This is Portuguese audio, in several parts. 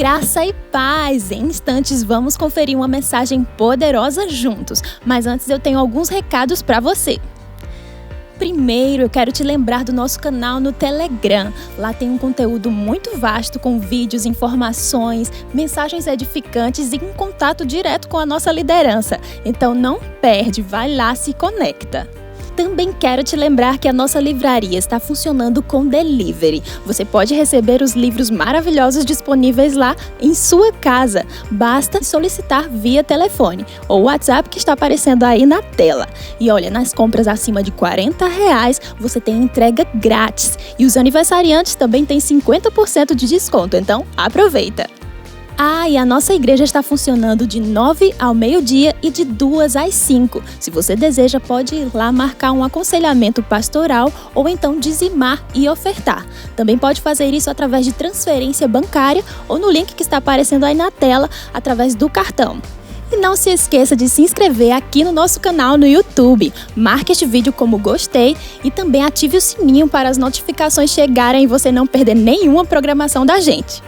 Graça e paz! Em instantes vamos conferir uma mensagem poderosa juntos, mas antes eu tenho alguns recados para você. Primeiro, eu quero te lembrar do nosso canal no Telegram. Lá tem um conteúdo muito vasto com vídeos, informações, mensagens edificantes e um contato direto com a nossa liderança. Então não perde, vai lá, se conecta. Também quero te lembrar que a nossa livraria está funcionando com delivery. Você pode receber os livros maravilhosos disponíveis lá em sua casa. Basta solicitar via telefone ou WhatsApp que está aparecendo aí na tela. E olha, nas compras acima de R$40, você tem entrega grátis. E os aniversariantes também têm 50% de desconto, então aproveita! E a nossa igreja está funcionando de 9 ao meio-dia e de 2 às 5. Se você deseja, pode ir lá marcar um aconselhamento pastoral ou então dizimar e ofertar. Também pode fazer isso através de transferência bancária ou no link que está aparecendo aí na tela, através do cartão. E não se esqueça de se inscrever aqui no nosso canal no YouTube. Marque este vídeo como gostei e também ative o sininho para as notificações chegarem e você não perder nenhuma programação da gente.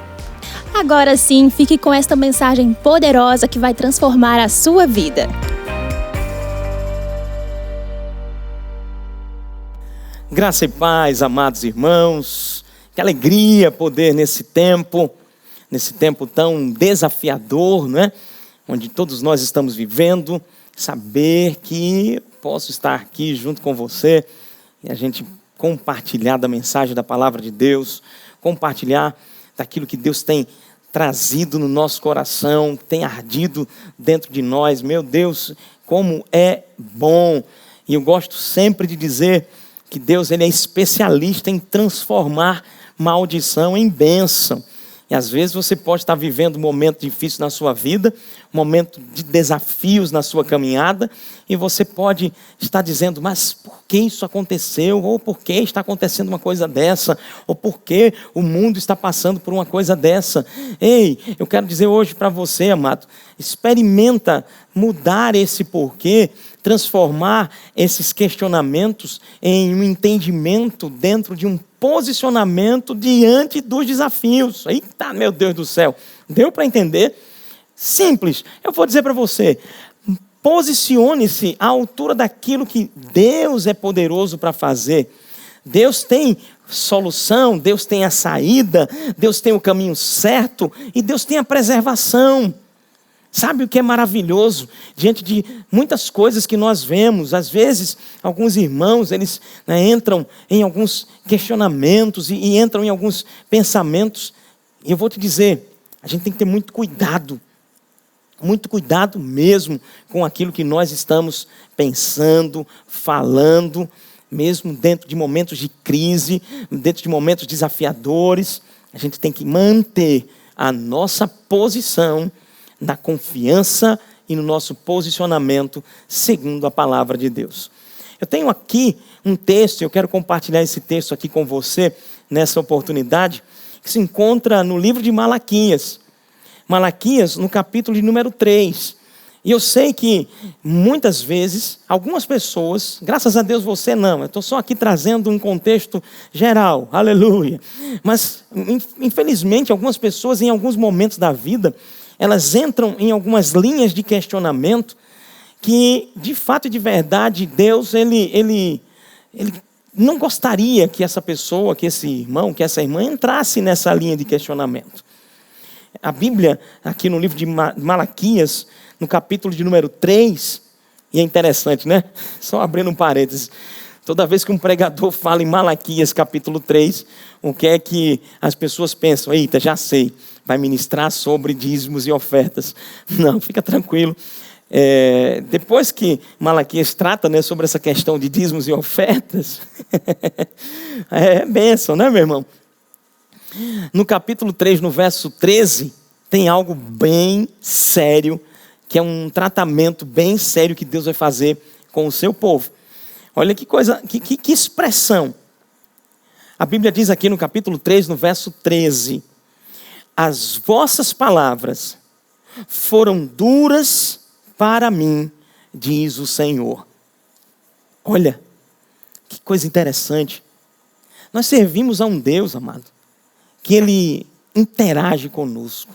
Agora sim, fique com esta mensagem poderosa que vai transformar a sua vida. Graça e paz, amados irmãos. Que alegria poder nesse tempo tão desafiador, não é? Onde todos nós estamos vivendo, saber que posso estar aqui junto com você e a gente compartilhar da mensagem da palavra de Deus, compartilhar daquilo que Deus tem trazido no nosso coração, tem ardido dentro de nós. Meu Deus, como é bom! E eu gosto sempre de dizer que Deus ele é especialista em transformar maldição em bênção. E às vezes você pode estar vivendo um momento difícil na sua vida, um momento de desafios na sua caminhada, e você pode estar dizendo, mas por que isso aconteceu? Ou por que está acontecendo uma coisa dessa? Ou por que o mundo está passando por uma coisa dessa? Ei, eu quero dizer hoje para você, amado, experimenta mudar esse porquê, transformar esses questionamentos em um entendimento dentro de um posicionamento diante dos desafios. Eita, meu Deus do céu. Deu para entender? Simples. Eu vou dizer para você, posicione-se à altura daquilo que Deus é poderoso para fazer. Deus tem solução, Deus tem a saída, Deus tem o caminho certo e Deus tem a preservação. Sabe o que é maravilhoso? Diante de muitas coisas que nós vemos, às vezes, alguns irmãos, eles entram em alguns questionamentos e entram em alguns pensamentos. E eu vou te dizer, a gente tem que ter muito cuidado mesmo com aquilo que nós estamos pensando, falando, mesmo dentro de momentos de crise, dentro de momentos desafiadores. A gente tem que manter a nossa posição na confiança e no nosso posicionamento segundo a palavra de Deus. Eu tenho aqui um texto, eu quero compartilhar esse texto aqui com você nessa oportunidade, que se encontra no livro de Malaquias. Malaquias, no capítulo de número 3. E eu sei que muitas vezes, algumas pessoas, graças a Deus você não, eu estou só aqui trazendo um contexto geral, aleluia. Mas, infelizmente, algumas pessoas em alguns momentos da vida, elas entram em algumas linhas de questionamento que, de fato e de verdade, Deus, ele não gostaria que essa pessoa, que esse irmão, que essa irmã entrasse nessa linha de questionamento. A Bíblia, aqui no livro de Malaquias, no capítulo de número 3, e é interessante, né? Só abrindo um parênteses. Toda vez que um pregador fala em Malaquias, capítulo 3, o que é que as pessoas pensam? Eita, já sei, vai ministrar sobre dízimos e ofertas. Não, fica tranquilo. Depois que Malaquias trata, né, sobre essa questão de dízimos e ofertas, é bênção, né, meu irmão? No capítulo 3, no verso 13, tem algo bem sério, que é um tratamento bem sério que Deus vai fazer com o seu povo. Olha que coisa, que expressão. A Bíblia diz aqui no capítulo 3, no verso 13: as vossas palavras foram duras para mim, diz o Senhor. Olha, que coisa interessante. Nós servimos a um Deus, amado, que Ele interage conosco.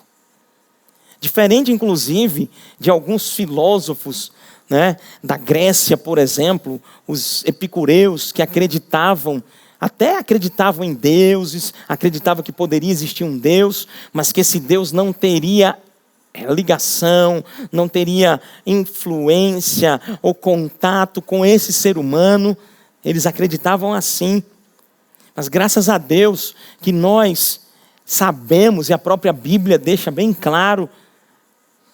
Diferente, inclusive, de alguns filósofos, né, da Grécia, por exemplo, os epicureus que até acreditavam em deuses, acreditavam que poderia existir um Deus, mas que esse Deus não teria ligação, não teria influência ou contato com esse ser humano. Eles acreditavam assim. Mas graças a Deus que nós sabemos, e a própria Bíblia deixa bem claro,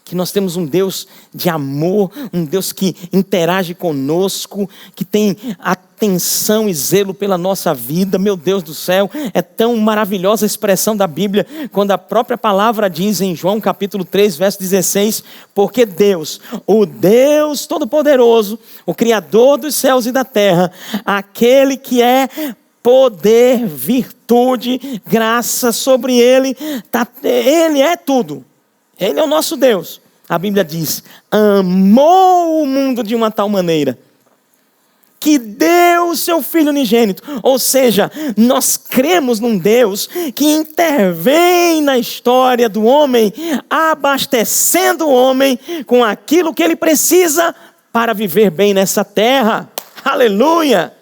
que nós temos um Deus de amor, um Deus que interage conosco, que tem atenção e zelo pela nossa vida. Meu Deus do céu, é tão maravilhosa a expressão da Bíblia, quando a própria palavra diz em João capítulo 3, verso 16, porque Deus, o Deus Todo-Poderoso, o Criador dos céus e da terra, aquele que é poder, virtude, graça sobre Ele, Ele é tudo. Ele é o nosso Deus. A Bíblia diz, amou o mundo de uma tal maneira, que deu o seu Filho unigênito. Ou seja, nós cremos num Deus que intervém na história do homem, abastecendo o homem com aquilo que ele precisa para viver bem nessa terra. Aleluia!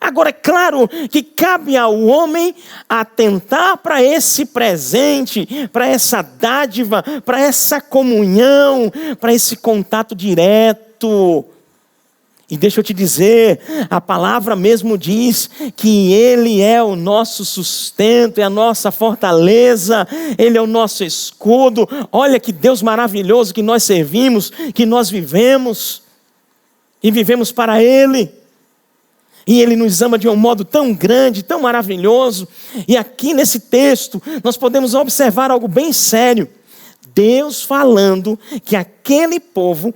Agora, é claro que cabe ao homem atentar para esse presente, para essa dádiva, para essa comunhão, para esse contato direto. E deixa eu te dizer, a palavra mesmo diz que Ele é o nosso sustento, é a nossa fortaleza, Ele é o nosso escudo. Olha que Deus maravilhoso que nós servimos, que nós vivemos, e vivemos para Ele. E Ele nos ama de um modo tão grande, tão maravilhoso. E aqui nesse texto, nós podemos observar algo bem sério. Deus falando que aquele povo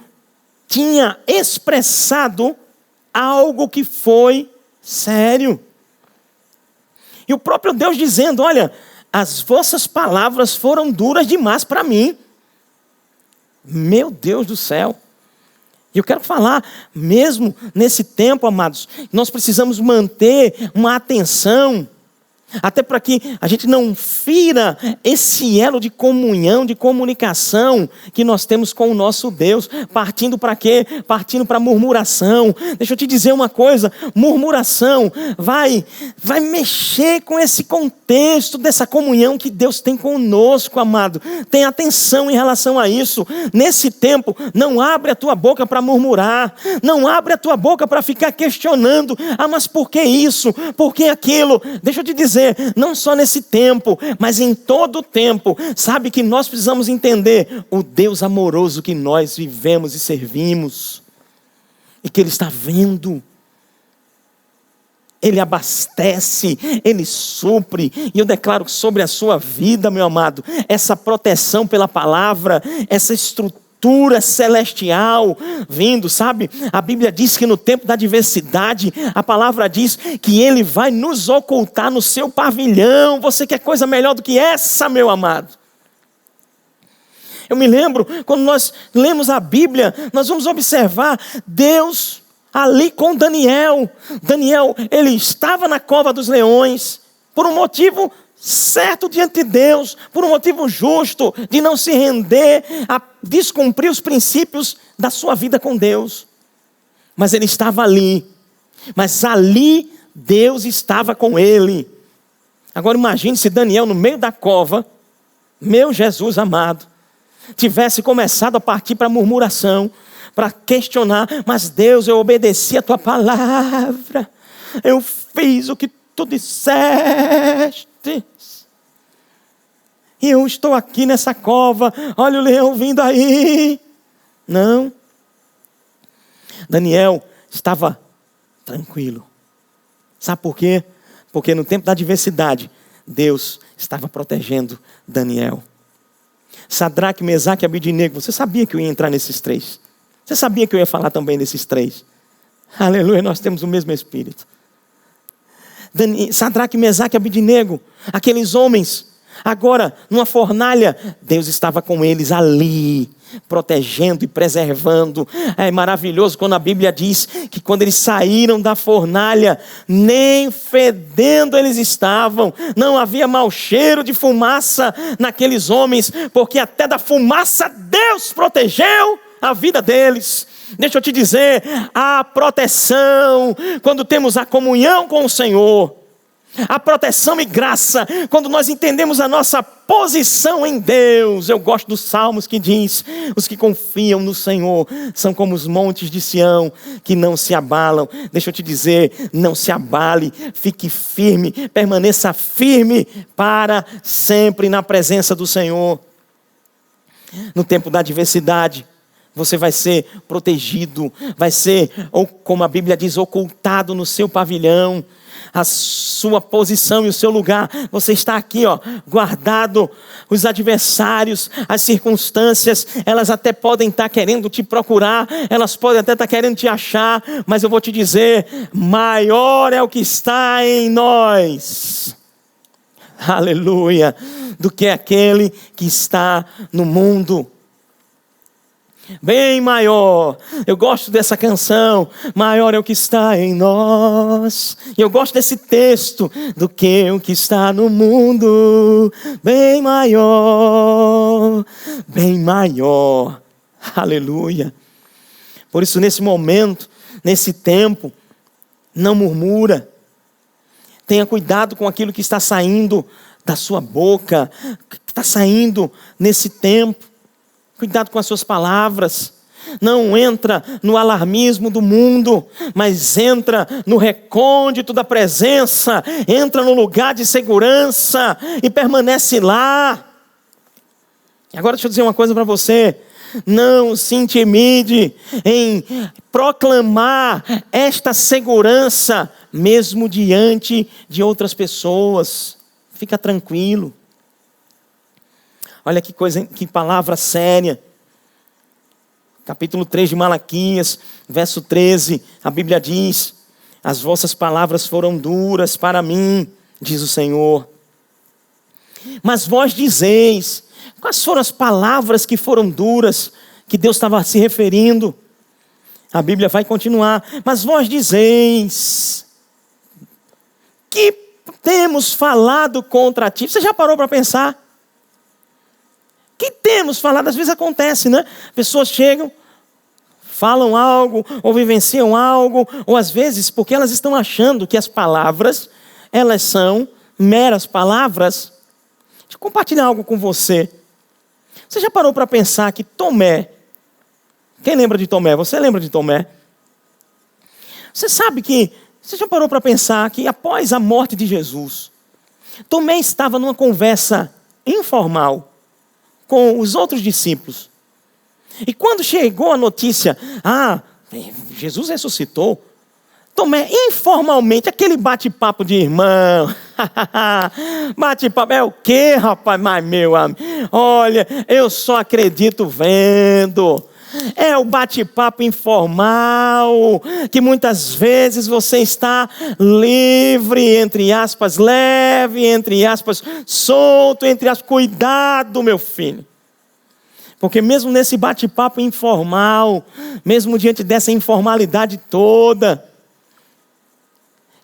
tinha expressado algo que foi sério. E o próprio Deus dizendo, olha, as vossas palavras foram duras demais para mim. Meu Deus do céu. E eu quero falar, mesmo nesse tempo, amados, nós precisamos manter uma atenção, até para que a gente não fira esse elo de comunhão, de comunicação que nós temos com o nosso Deus. Partindo para quê? Partindo para murmuração. Deixa eu te dizer uma coisa, murmuração vai mexer com esse contexto dessa comunhão que Deus tem conosco, amado. Tenha atenção em relação a isso. Nesse tempo, não abre a tua boca para murmurar, não abre a tua boca para ficar questionando, mas por que isso? Por que aquilo? Deixa eu te dizer, não só nesse tempo, mas em todo o tempo, sabe que nós precisamos entender o Deus amoroso que nós vivemos e servimos, e que Ele está vendo, Ele abastece, Ele supre. E eu declaro sobre a sua vida, meu amado, essa proteção pela palavra, essa estrutura celestial vindo, sabe? A Bíblia diz que no tempo da adversidade, a palavra diz que Ele vai nos ocultar no seu pavilhão. Você quer coisa melhor do que essa, meu amado? Eu me lembro, quando nós lemos a Bíblia, nós vamos observar Deus ali com Daniel. Daniel, ele estava na cova dos leões, por um motivo certo diante de Deus, por um motivo justo, de não se render a descumprir os princípios da sua vida com Deus. Mas ele estava ali, mas ali Deus estava com ele. Agora imagine se Daniel no meio da cova, meu Jesus amado, tivesse começado a partir para murmuração, para questionar, mas Deus, eu obedeci a tua palavra, eu fiz o que tu disseste, e eu estou aqui nessa cova, olha o leão vindo aí. Não. Daniel estava tranquilo. Sabe por quê? Porque no tempo da adversidade, Deus estava protegendo Daniel. Sadraque, Mesaque e Abednego, você sabia que eu ia entrar nesses três? Você sabia que eu ia falar também desses três? Aleluia, nós temos o mesmo Espírito. Sadraque, Mesaque e Abednego, aqueles homens, agora numa fornalha, Deus estava com eles ali, protegendo e preservando. É maravilhoso quando a Bíblia diz que quando eles saíram da fornalha, nem fedendo eles estavam. Não havia mau cheiro de fumaça naqueles homens, porque até da fumaça Deus protegeu a vida deles. Deixa eu te dizer, a proteção quando temos a comunhão com o Senhor, a proteção e graça quando nós entendemos a nossa posição em Deus. Eu gosto dos salmos que diz: os que confiam no Senhor são como os montes de Sião, que não se abalam. Deixa eu te dizer, não se abale, fique firme, permaneça firme para sempre na presença do Senhor. No tempo da adversidade, você vai ser protegido, vai ser, ou como a Bíblia diz, ocultado no seu pavilhão. A sua posição e o seu lugar, você está aqui, guardado. Os adversários, as circunstâncias, elas até podem estar querendo te procurar, elas podem até estar querendo te achar, mas eu vou te dizer, maior é o que está em nós, aleluia, do que aquele que está no mundo. Bem maior, eu gosto dessa canção, maior é o que está em nós. E eu gosto desse texto, do que o que está no mundo. Bem maior, aleluia. Por isso nesse momento, nesse tempo, não murmura. Tenha cuidado com aquilo que está saindo da sua boca, que está saindo nesse tempo. Cuidado com as suas palavras. Não entra no alarmismo do mundo, mas entra no recôndito da presença. Entra no lugar de segurança e permanece lá. E agora deixa eu dizer uma coisa para você. Não se intimide em proclamar esta segurança, mesmo diante de outras pessoas. Fica tranquilo. Olha que coisa, que palavra séria. Capítulo 3 de Malaquias, verso 13, a Bíblia diz: as vossas palavras foram duras para mim, diz o Senhor. Mas vós dizeis, quais foram as palavras que foram duras, que Deus estava se referindo? A Bíblia vai continuar, mas vós dizeis, que temos falado contra ti. Você já parou para pensar? Que temos falado, às vezes acontece, né? Pessoas chegam, falam algo, ou vivenciam algo, ou às vezes porque elas estão achando que as palavras, elas são meras palavras. Deixa eu compartilhar algo com você. Você já parou para pensar que Tomé, quem lembra de Tomé? Você lembra de Tomé? Você já parou para pensar que após a morte de Jesus, Tomé estava numa conversa informal com os outros discípulos. E quando chegou a notícia, Jesus ressuscitou, Tomé, informalmente, aquele bate-papo de irmão, bate-papo é o quê, rapaz? Mas meu amigo, olha, eu só acredito vendo. É o bate-papo informal, que muitas vezes você está livre, entre aspas, leve, entre aspas, solto, entre aspas, cuidado, meu filho. Porque mesmo nesse bate-papo informal, mesmo diante dessa informalidade toda,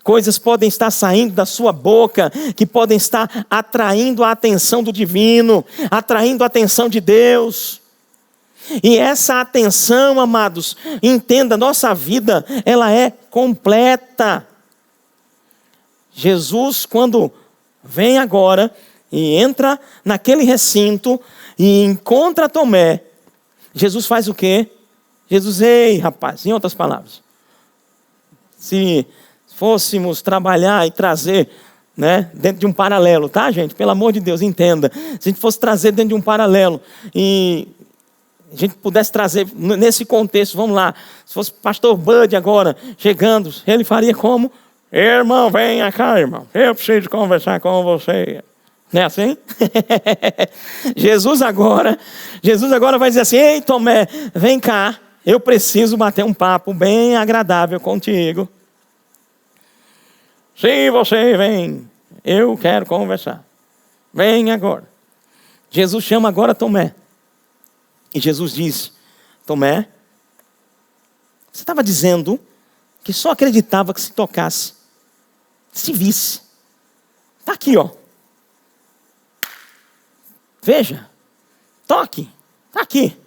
coisas podem estar saindo da sua boca, que podem estar atraindo a atenção do divino, atraindo a atenção de Deus. E essa atenção, amados, entenda, nossa vida, ela é completa. Jesus, quando vem agora e entra naquele recinto e encontra Tomé, Jesus faz o quê? Jesus, ei rapaz, em outras palavras, se fôssemos trabalhar e trazer, dentro de um paralelo, tá gente? Pelo amor de Deus, entenda. Se a gente fosse trazer dentro de um paralelo e a gente pudesse trazer nesse contexto, vamos lá, se fosse pastor Bud agora, chegando, ele faria como? Irmão, venha cá, irmão, eu preciso conversar com você. Não é assim? Jesus agora vai dizer assim, ei Tomé, vem cá, eu preciso bater um papo bem agradável contigo. Se você vem, eu quero conversar. Vem agora. Jesus chama agora Tomé. E Jesus disse: Tomé, você estava dizendo que só acreditava que se tocasse, se visse. Está aqui, ó. Veja, toque, está aqui.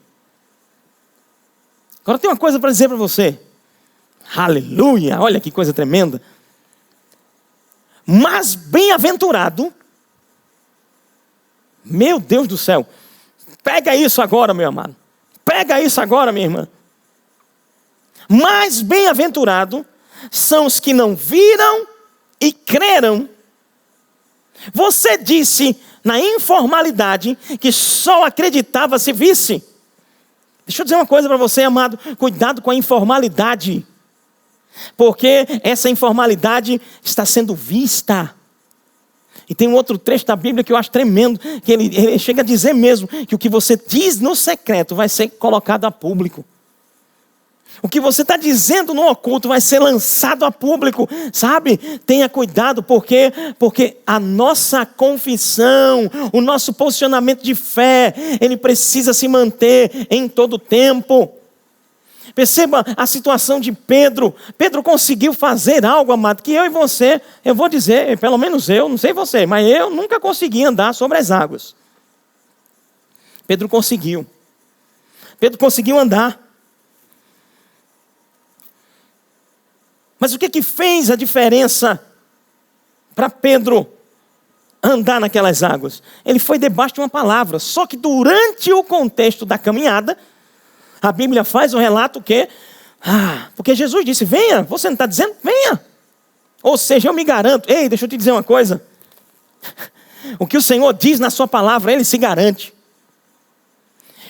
Agora tem uma coisa para dizer para você. Aleluia, olha que coisa tremenda. Mas bem-aventurado, meu Deus do céu, pega isso agora, meu amado. Pega isso agora, minha irmã. Mas bem-aventurado são os que não viram e creram. Você disse na informalidade que só acreditava se visse. Deixa eu dizer uma coisa para você, amado. Cuidado com a informalidade. Porque essa informalidade está sendo vista. E tem um outro trecho da Bíblia que eu acho tremendo. Que ele chega a dizer mesmo que o que você diz no secreto vai ser colocado a público. O que você está dizendo no oculto vai ser lançado a público, sabe? Tenha cuidado, porque a nossa confissão, o nosso posicionamento de fé, ele precisa se manter em todo tempo. Perceba a situação de Pedro. Pedro conseguiu fazer algo, amado, que eu e você, eu vou dizer, pelo menos eu, não sei você, mas eu nunca consegui andar sobre as águas. Pedro conseguiu. Pedro conseguiu andar. Mas o que fez a diferença para Pedro andar naquelas águas? Ele foi debaixo de uma palavra. Só que durante o contexto da caminhada, a Bíblia faz um relato que... porque Jesus disse, venha, você não está dizendo? Venha. Ou seja, eu me garanto. Ei, deixa eu te dizer uma coisa. O que o Senhor diz na sua palavra, Ele se garante.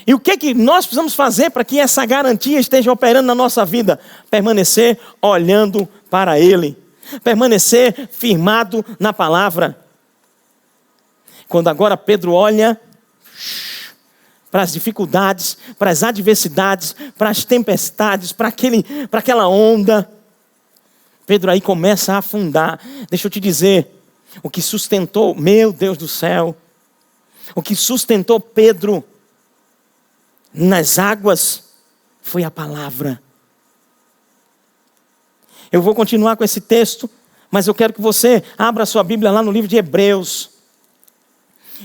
E o que nós precisamos fazer para que essa garantia esteja operando na nossa vida? Permanecer olhando para Ele. Permanecer firmado na palavra. Quando agora Pedro olha para as dificuldades, para as adversidades, para as tempestades, para aquela onda, Pedro aí começa a afundar. Deixa eu te dizer, o que sustentou, meu Deus do céu, o que sustentou Pedro nas águas foi a palavra. Eu vou continuar com esse texto, mas eu quero que você abra a sua Bíblia lá no livro de Hebreus.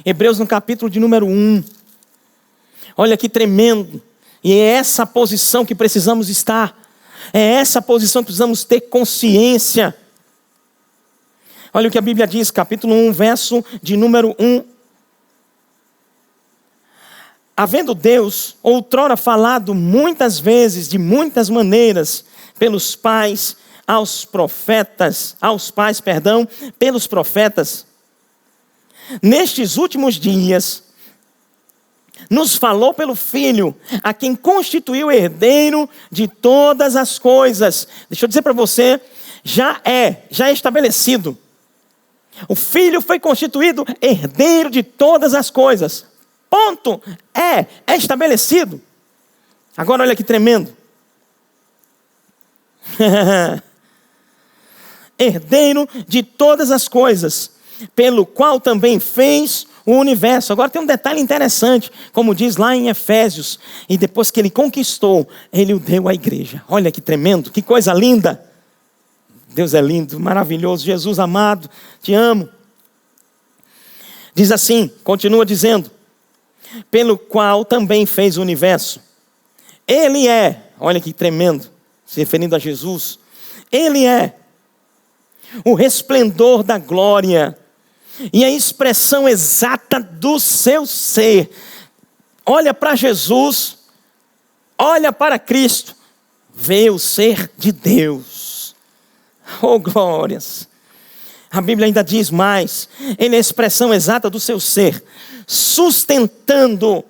Hebreus no capítulo de número 1. Olha que tremendo. E é essa posição que precisamos estar. É essa posição que precisamos ter consciência. Olha o que a Bíblia diz, capítulo 1, verso de número 1. Havendo Deus outrora falado muitas vezes, de muitas maneiras, pelos pais, pelos profetas, nestes últimos dias, nos falou pelo Filho, a quem constituiu herdeiro de todas as coisas. Deixa eu dizer para você, já é estabelecido. O Filho foi constituído herdeiro de todas as coisas. Ponto. É estabelecido. Agora olha que tremendo. Herdeiro de todas as coisas, pelo qual também fez o universo. Agora tem um detalhe interessante, como diz lá em Efésios. E depois que ele conquistou, ele o deu à igreja. Olha que tremendo, que coisa linda. Deus é lindo, maravilhoso. Jesus amado, te amo. Diz assim, continua dizendo, pelo qual também fez o universo. Ele é, olha que tremendo, se referindo a Jesus, Ele é o resplendor da glória e a expressão exata do seu ser. Olha para Jesus, olha para Cristo, vê o ser de Deus. Oh glórias! A Bíblia ainda diz mais, Ele é a expressão exata do seu ser, sustentando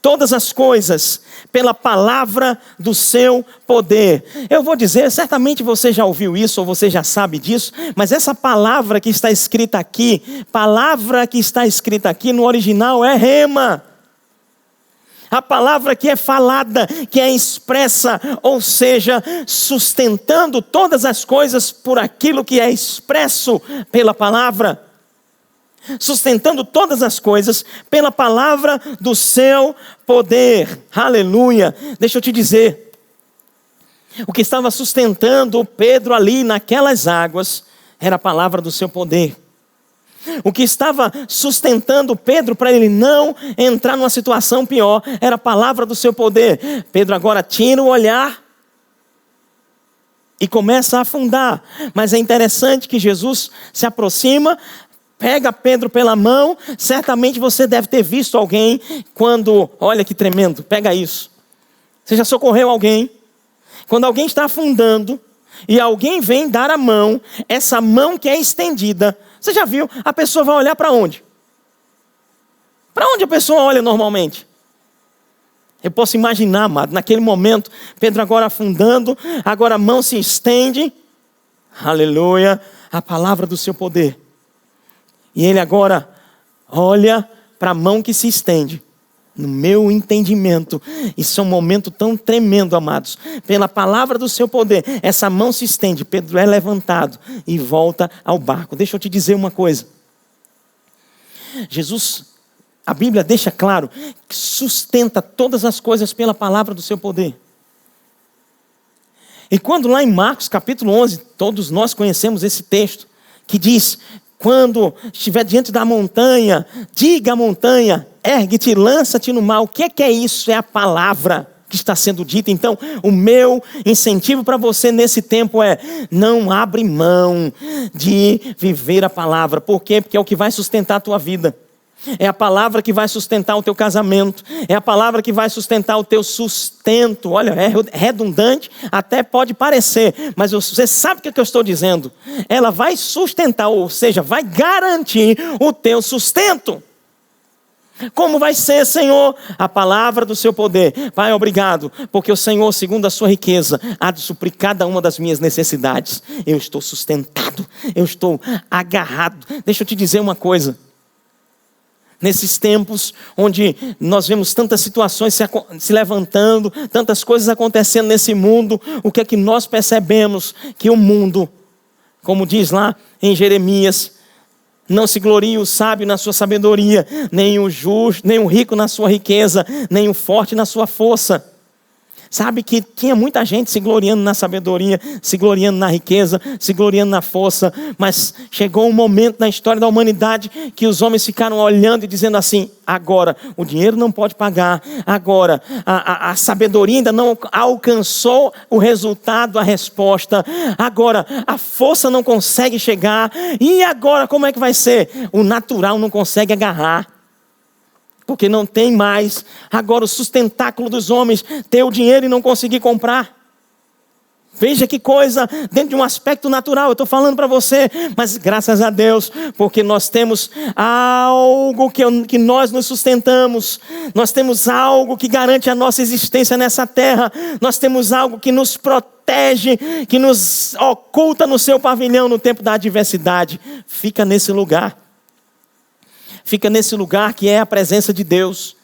todas as coisas pela palavra do seu poder. Eu vou dizer, certamente você já ouviu isso, ou você já sabe disso, mas essa palavra que está escrita aqui no original é rema. A palavra que é falada, que é expressa, ou seja, sustentando todas as coisas por aquilo que é expresso pela palavra. sustentando todas as coisas pela palavra do seu poder. Aleluia! Deixa eu te dizer, o que estava sustentando Pedro ali naquelas águas era a palavra do seu poder. O que estava sustentando Pedro para ele não entrar numa situação pior era a palavra do seu poder. Pedro agora tira o olhar e começa a afundar. Mas é interessante que Jesus se aproxima, pega Pedro pela mão. Certamente você deve ter visto alguém quando, olha que tremendo, pega isso. Você já socorreu alguém? Quando alguém está afundando e alguém vem dar a mão, essa mão que é estendida, você já viu? A pessoa vai olhar para onde? Para onde a pessoa olha normalmente? Eu posso imaginar, amado, naquele momento, Pedro agora afundando, agora a mão se estende. Aleluia, a palavra do seu poder. E ele agora olha para a mão que se estende. No meu entendimento, isso é um momento tão tremendo, amados. Pela palavra do seu poder, essa mão se estende, Pedro é levantado e volta ao barco. Deixa eu te dizer uma coisa. Jesus, a Bíblia deixa claro que sustenta todas as coisas pela palavra do seu poder. E quando lá em Marcos capítulo 11, todos nós conhecemos esse texto, que diz: quando estiver diante da montanha, diga à montanha, ergue-te, lança-te no mar. O que é isso? É a palavra que está sendo dita. Então, o meu incentivo para você nesse tempo é: não abre mão de viver a palavra. Por quê? Porque é o que vai sustentar a tua vida. É a palavra que vai sustentar o teu casamento. É a palavra que vai sustentar o teu sustento. Olha, é redundante, até pode parecer, mas você sabe o que eu estou dizendo. Ela vai sustentar, ou seja, vai garantir o teu sustento. Como vai ser, Senhor? A palavra do seu poder. Pai, obrigado, porque o Senhor, segundo a sua riqueza, há de suprir cada uma das minhas necessidades. Eu estou sustentado, eu estou agarrado. Deixa eu te dizer uma coisa. Nesses tempos onde nós vemos tantas situações se levantando, tantas coisas acontecendo nesse mundo, o que é que nós percebemos? Que o mundo, como diz lá em Jeremias, não se glorie o sábio na sua sabedoria, nem o justo, nem o rico na sua riqueza, nem o forte na sua força. Sabe que tinha muita gente se gloriando na sabedoria, se gloriando na riqueza, se gloriando na força. Mas chegou um momento na história da humanidade que os homens ficaram olhando e dizendo assim: agora, o dinheiro não pode pagar. Agora, a sabedoria ainda não alcançou o resultado, a resposta. Agora, a força não consegue chegar. E agora, como é que vai ser? O natural não consegue agarrar. Porque não tem mais agora o sustentáculo dos homens, ter o dinheiro e não conseguir comprar. Veja que coisa, dentro de um aspecto natural, eu estou falando para você, mas graças a Deus, porque nós temos algo que nós nos sustentamos, nós temos algo que garante a nossa existência nessa terra, nós temos algo que nos protege, que nos oculta no seu pavilhão no tempo da adversidade. Fica nesse lugar. Fica nesse lugar que é a presença de Deus.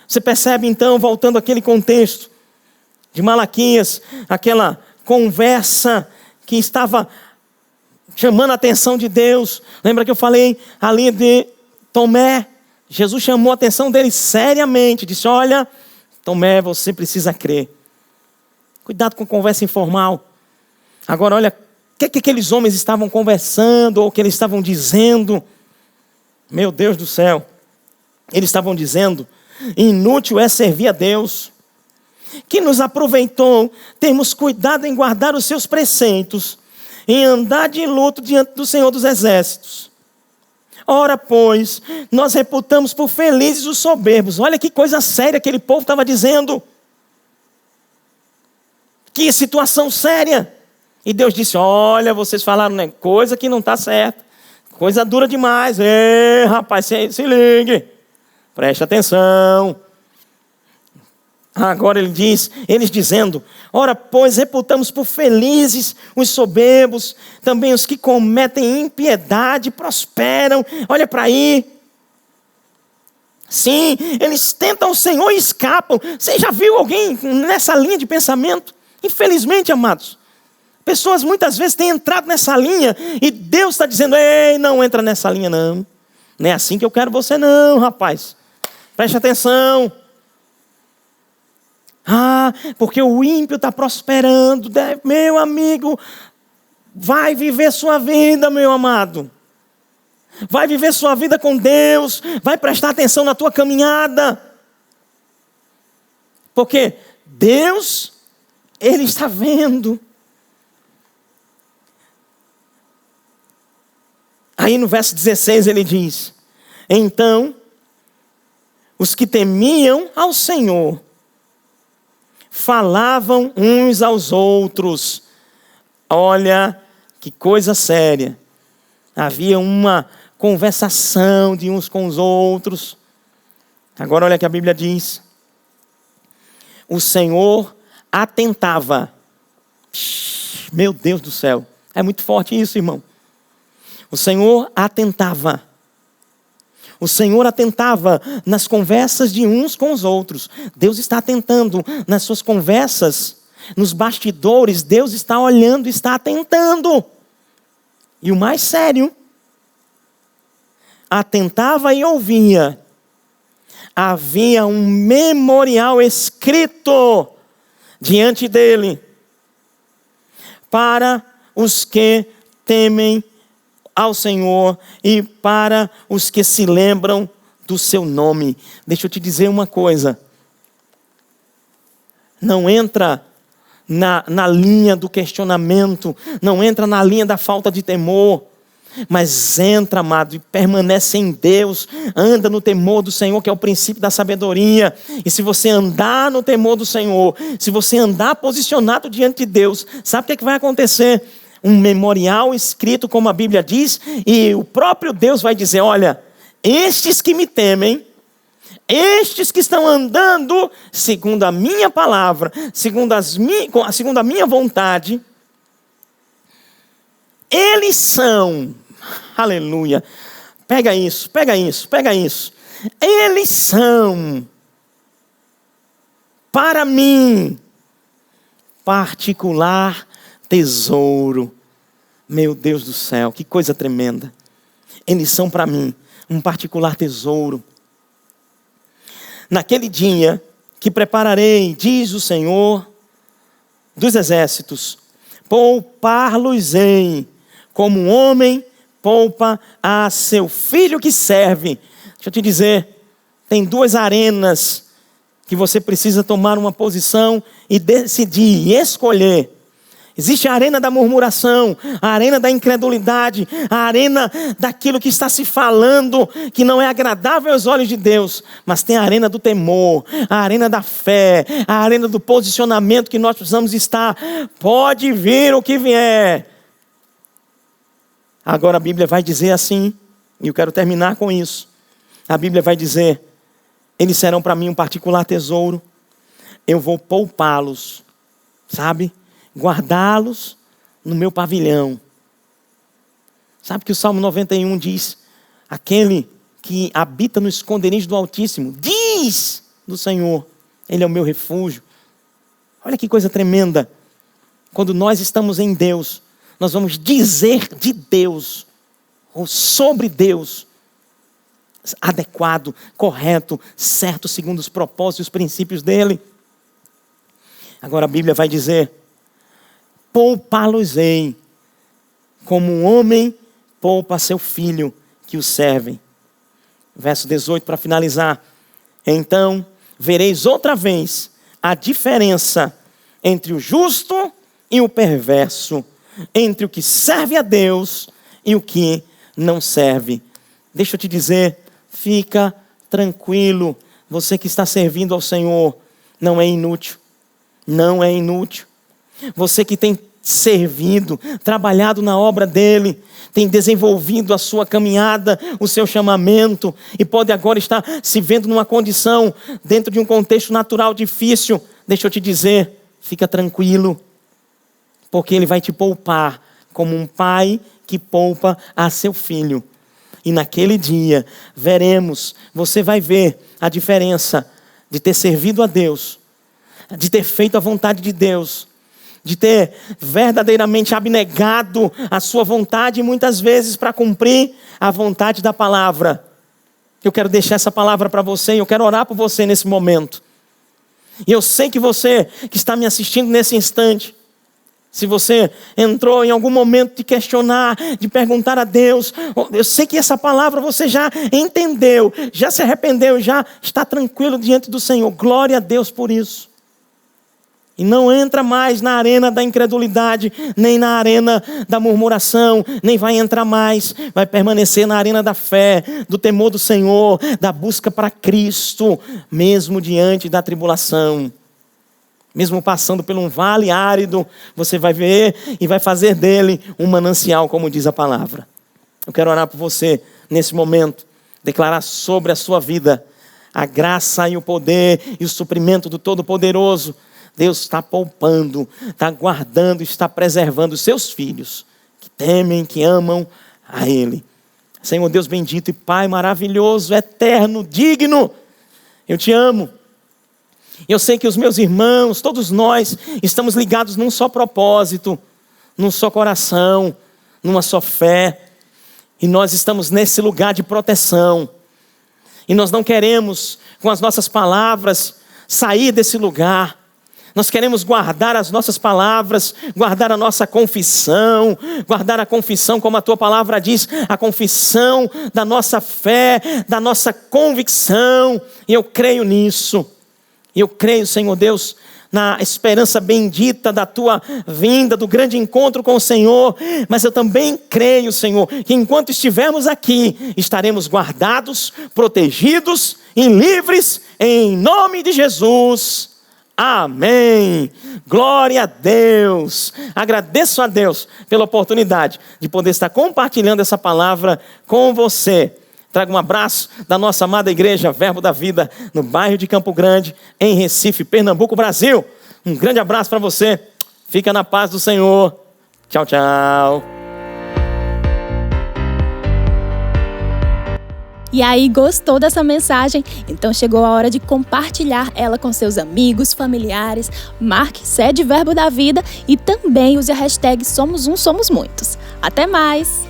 Você percebe então, voltando àquele contexto de Malaquias, aquela conversa que estava chamando a atenção de Deus. Lembra que eu falei ali de Tomé? Jesus chamou a atenção dele seriamente, disse: olha, Tomé, você precisa crer. Cuidado com conversa informal. Agora olha, o que aqueles homens estavam conversando, ou o que eles estavam dizendo? Meu Deus do céu, eles estavam dizendo: inútil é servir a Deus, que nos aproveitou termos cuidado em guardar os seus preceitos, em andar de luto diante do Senhor dos Exércitos. Ora, pois, nós reputamos por felizes os soberbos. Olha que coisa séria aquele povo estava dizendo. Que situação séria. E Deus disse: olha, vocês falaram coisa que não está certa. Coisa dura demais. Ei, rapaz, se ligue. Preste atenção. Agora ele diz, eles dizendo: ora, pois, reputamos por felizes os soberbos, também os que cometem impiedade prosperam. Olha para aí. Sim, eles tentam o Senhor e escapam. Você já viu alguém nessa linha de pensamento? Infelizmente, amados, Pessoas muitas vezes têm entrado nessa linha e Deus está dizendo: ei, não entra nessa linha não. Não é assim que eu quero você não, rapaz. Preste atenção. Porque o ímpio está prosperando. Meu amigo, vai viver sua vida, meu amado. Vai viver sua vida com Deus. Vai prestar atenção na tua caminhada. Porque Deus, Ele está vendo. Aí no verso 16 ele diz: então, os que temiam ao Senhor falavam uns aos outros. Olha que coisa séria. Havia uma conversação de uns com os outros. Agora olha que a Bíblia diz: o Senhor atentava. Meu Deus do céu, é muito forte isso, irmão. O Senhor atentava. O Senhor atentava nas conversas de uns com os outros. Deus está atentando nas suas conversas, nos bastidores. Deus está olhando, está atentando. E o mais sério, atentava e ouvia. Havia um memorial escrito diante dele para os que temem ao Senhor e para os que se lembram do seu nome. Deixa eu te dizer uma coisa. Não entra na linha do questionamento, não entra na linha da falta de temor, mas entra, amado, e permanece em Deus. Anda no temor do Senhor, que é o princípio da sabedoria. E se você andar no temor do Senhor, se você andar posicionado diante de Deus, sabe o que vai acontecer? Um memorial escrito, como a Bíblia diz, e o próprio Deus vai dizer: olha, estes que me temem, estes que estão andando segundo a minha palavra, segundo a minha vontade, eles são, aleluia, pega isso, eles são, para mim, particular tesouro. Meu Deus do céu, que coisa tremenda. Eles são para mim um particular tesouro. Naquele dia que prepararei, diz o Senhor dos exércitos, poupar-los-ei, como um homem poupa a seu filho que serve. Deixa eu te dizer, tem duas arenas que você precisa tomar uma posição e decidir, e escolher. Existe a arena da murmuração, a arena da incredulidade, a arena daquilo que está se falando, que não é agradável aos olhos de Deus. Mas tem a arena do temor, a arena da fé, a arena do posicionamento que nós precisamos estar. Pode vir o que vier. Agora a Bíblia vai dizer assim, e eu quero terminar com isso. A Bíblia vai dizer: eles serão para mim um particular tesouro. Eu vou poupá-los, sabe? Guardá-los no meu pavilhão. Sabe que o Salmo 91 diz: aquele que habita no esconderijo do Altíssimo, diz do Senhor, Ele é o meu refúgio. Olha que coisa tremenda. Quando nós estamos em Deus, nós vamos dizer de Deus, ou sobre Deus, adequado, correto, certo, segundo os propósitos e os princípios dEle. Agora a Bíblia vai dizer: poupá-los-ei, como um homem poupa seu filho que o serve. Verso 18 para finalizar. Então vereis outra vez a diferença entre o justo e o perverso, entre o que serve a Deus e o que não serve. Deixa eu te dizer, fica tranquilo, você que está servindo ao Senhor, não é inútil, não é inútil. Você que tem servido, trabalhado na obra dEle, tem desenvolvido a sua caminhada, o seu chamamento, e pode agora estar se vendo numa condição, dentro de um contexto natural difícil. Deixa eu te dizer, fica tranquilo, porque Ele vai te poupar, como um pai que poupa a seu filho. E naquele dia, veremos, você vai ver a diferença de ter servido a Deus, de ter feito a vontade de Deus, de ter verdadeiramente abnegado a sua vontade, muitas vezes para cumprir a vontade da palavra. Eu quero deixar essa palavra para você e eu quero orar por você nesse momento. E eu sei que você que está me assistindo nesse instante, se você entrou em algum momento de questionar, de perguntar a Deus, eu sei que essa palavra você já entendeu, já se arrependeu, já está tranquilo diante do Senhor. Glória a Deus por isso. E não entra mais na arena da incredulidade, nem na arena da murmuração, nem vai entrar mais. Vai permanecer na arena da fé, do temor do Senhor, da busca para Cristo, mesmo diante da tribulação. Mesmo passando por um vale árido, você vai ver e vai fazer dele um manancial, como diz a palavra. Eu quero orar por você nesse momento, declarar sobre a sua vida a graça e o poder e o suprimento do Todo-Poderoso. Deus está poupando, está guardando, está preservando os seus filhos, que temem, que amam a Ele. Senhor Deus bendito e Pai maravilhoso, eterno, digno, eu te amo. Eu sei que os meus irmãos, todos nós, estamos ligados num só propósito, num só coração, numa só fé. E nós estamos nesse lugar de proteção. E nós não queremos, com as nossas palavras, sair desse lugar. Nós queremos guardar as nossas palavras, guardar a nossa confissão, guardar a confissão, como a tua palavra diz, a confissão da nossa fé, da nossa convicção. E eu creio nisso. E eu creio, Senhor Deus, na esperança bendita da tua vinda, do grande encontro com o Senhor. Mas eu também creio, Senhor, que enquanto estivermos aqui, estaremos guardados, protegidos e livres em nome de Jesus. Amém. Glória a Deus. Agradeço a Deus pela oportunidade de poder estar compartilhando essa palavra com você. Trago um abraço da nossa amada igreja Verbo da Vida, no bairro de Campo Grande, em Recife, Pernambuco, Brasil. Um grande abraço para você. Fica na paz do Senhor. Tchau, tchau. E aí, gostou dessa mensagem? Então chegou a hora de compartilhar ela com seus amigos, familiares. Marque Sede Verbo da Vida e também use a hashtag Somos Um, Somos Muitos. Até mais!